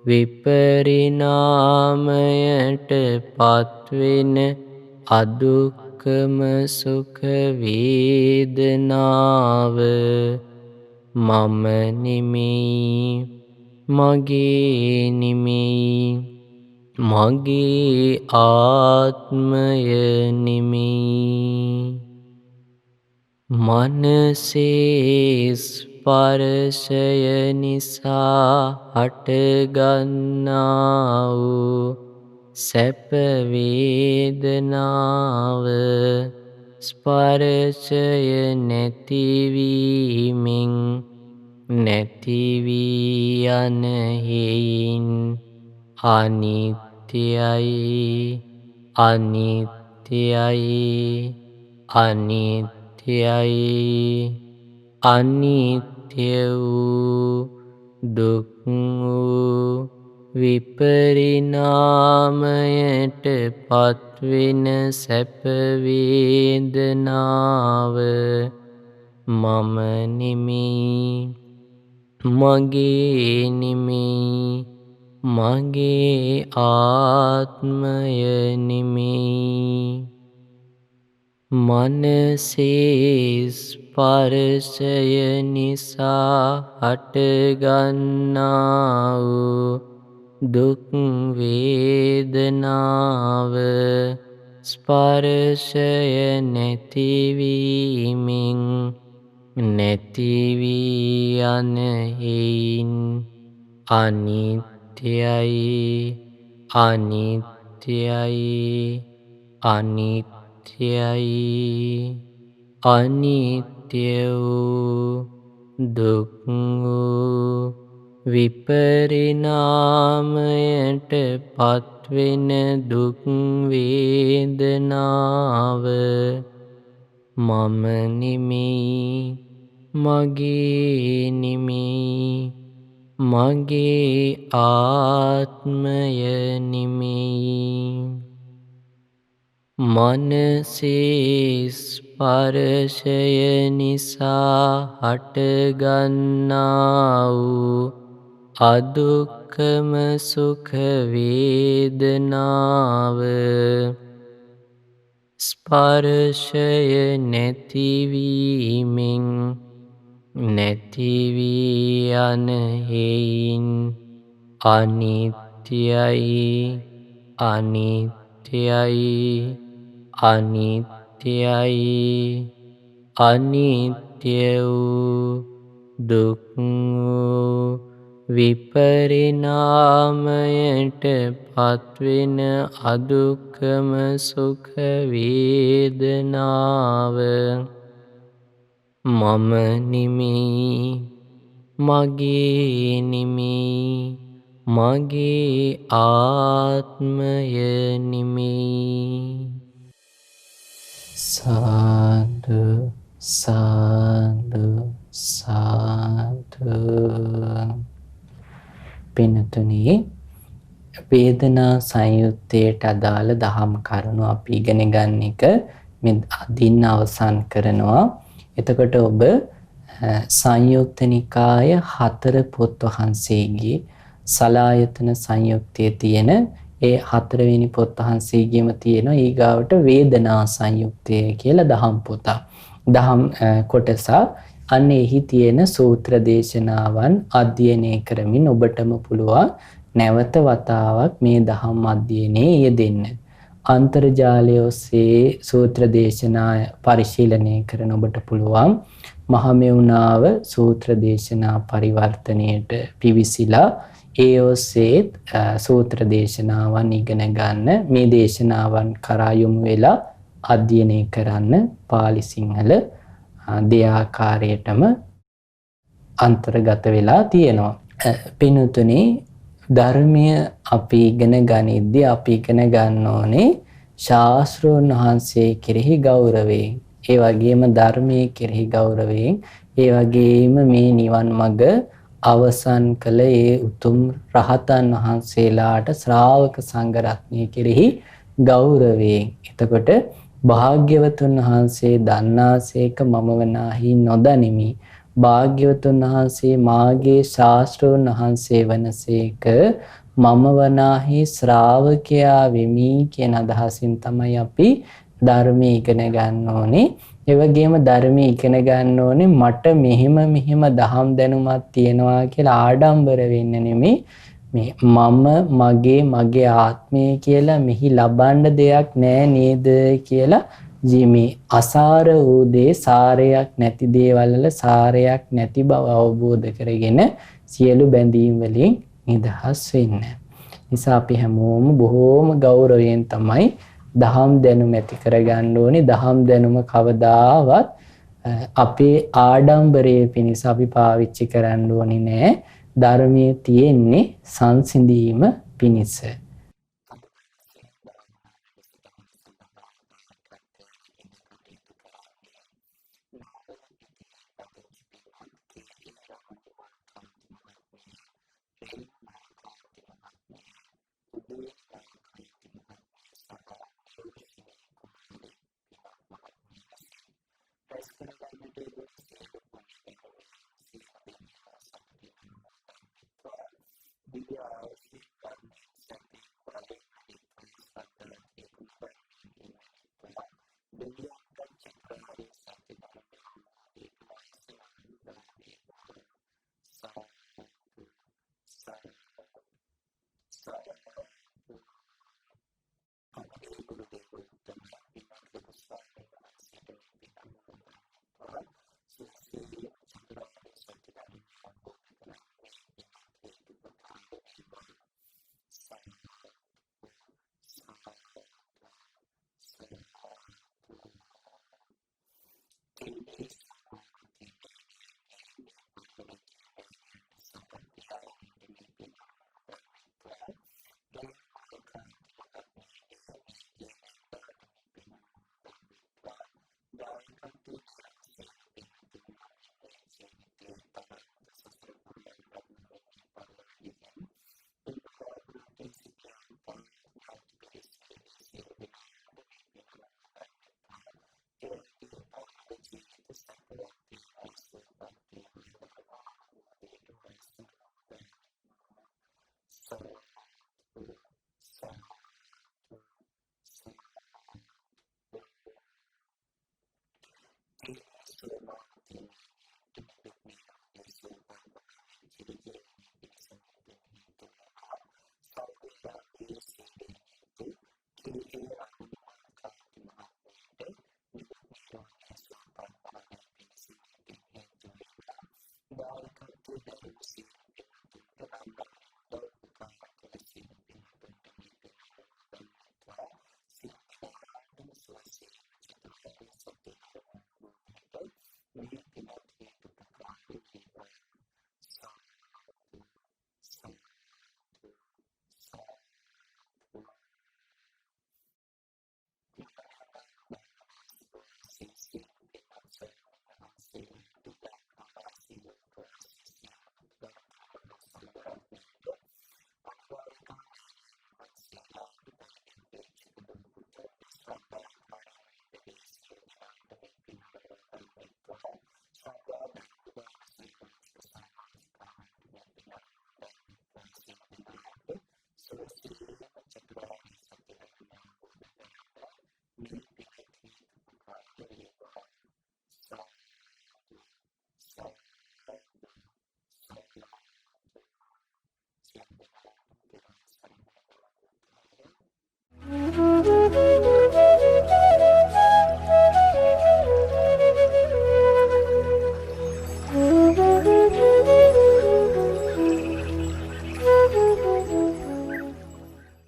විපරිණාමයට පත්වෙන අදුක්ඛම සුඛ වේදනාව මම නෙමෙයි, මගේ නෙමෙයි, මගේ ආත්මය නෙමෙයි. මනසේ ස්පර්ශය නිසා හටගන්නා වූ සැප වේදනාව ස්පර්ශය නැතිවීමෙන් නැති වී යන හේයින් අනිත්‍යයි, අනිත්‍යයි අනිත්‍යයි අනිත්‍ය වූ දුක් වූ විපරිණාමයට පත්වෙන සැප වේදනාව මම නෙමෙයි මගේ නෙමෙයි මගේ ආත්මය නෙමෙයි මනසේ ස්පර්ශය නිසා හටගන්නා වූ දුක් වේදනාව ස්පර්ශය නැතිවීමෙන් නැතිවී යන හේයින් අනිත්‍යයි අනිත්‍යයි අනිත්‍යයි අනිත්‍ය වූ දුක් වූ විපරිණාමයට පත්වෙන දුක් වේදනාව මම නෙමෙයි මගේ නෙමෙයි මගේ ආත්මය නෙමෙයි මනසේ ස්පර්ශය නිසා හටගන්නා වූ අදුක්ඛම සුඛ වේදනාව ස්පර්ශය නැතිවීමෙන් නැතිවී යන හේයින් අනිත්‍යයි අනිත්‍යයි අනිත්‍යයි අනිත්‍ය වූ දුක් වූ විපරිණාමයට පත්වෙන අදුක්ඛම සුඛ වේදනාව මම නෙමෙයි මගේ නෙමෙයි මගේ ආත්මය නෙමෙයි සාදු සාදු සාදු පින්තුනි වේදනා සංයුත්තේට අදාළ දහම් කරුණු අපි ඉගෙන ගන්න එක මේ අදින්න අවසන් කරනවා. එතකොට ඔබ සංයුක්ත නිකාය 4 පොත් වහන්සේගේ සලායතන සංයුක්තයේ තියෙන ඒ 4 වෙනි පොත් වහන්සේගේම තියෙනවා ඊගාවට වේදනා සංයුක්තය කියලා දහම් පොත. දහම් කොටස අන්න එහි තියෙන සූත්‍ර දේශනාවන් අධ්‍යයනය කරමින් ඔබටම පුළුවන් නැවත වතාවක් මේ දහම් අධ්‍යයනයේ යෙදෙන්න. අන්තර්ජාලය ඔස්සේ සූත්‍ර දේශනා පරිශීලනය කරන ඔබට පුළුවන් මහමෙවුනාව සූත්‍ර දේශනා පරිවර්තනයට පිවිසිලා ඒ ඔස්සේ සූත්‍ර දේශනාවන් ඉගෙන ගන්න මේ දේශනාවන් කරා යොමු වෙලා අධ්‍යයනය කරන්න පාලි සිංහල දෙආකාරයටම අන්තර්ගත වෙලා තියෙනවා. පින්තුනි ධර්මය අපි ඉගෙන ගනිද්දී අපි ඉගෙන ගන්න ඕනේ ශාස්ත්‍රෝන් වහන්සේ කෙරෙහි ගෞරවයෙන්, ඒ වගේම ධර්මයේ කෙරෙහි ගෞරවයෙන්, ඒ වගේම මේ නිවන් මඟ අවසන් කළ ඒ උතුම් රහතන් වහන්සේලාට ශ්‍රාවක සංඝ රත්නය කෙරෙහි ගෞරවයෙන්. එතකොට භාග්‍යවතුන් වහන්සේ දන්නාසේක මම වනාහි නොදනිමි. භාග්‍යවතුන් වහන්සේ මාගේ ශාස්ත්‍රෝන් වහන්සේ වනසේක මම වනාහි ශ්‍රාවකයා වෙමි කියන අදහසින් තමයි අපි ධර්මයේ ඉගෙන ගන්න ඕනේ. ඒ වගේම ධර්මයේ ඉගෙන ගන්න ඕනේ මට මෙහෙම දහම් දැනුමක් තියෙනවා කියලා ආඩම්බර වෙන්න නෙමෙයි. මේ මම මගේ ආත්මය කියලා මෙහි ලබන්න දෙයක් නෑ නේද කියලා ජීමේ අසාර වූ දේ සාරයක් නැති දේවල් වල සාරයක් නැති බව අවබෝධ කරගෙන සියලු බැඳීම් වලින් නිදහස් වෙන්න. නිසා අපි හැමෝම බොහෝම ගෞරවයෙන් තමයි දහම් දැනුම ඇති කරගන්න ඕනේ. දහම් දැනුම කවදාවත් අපේ ආඩම්බරයේ පිණිස අපි පාවිච්චි කරන්න ඕනේ නෑ. ධර්මයේ තියෙන්නේ සංසිඳීම පිණිස.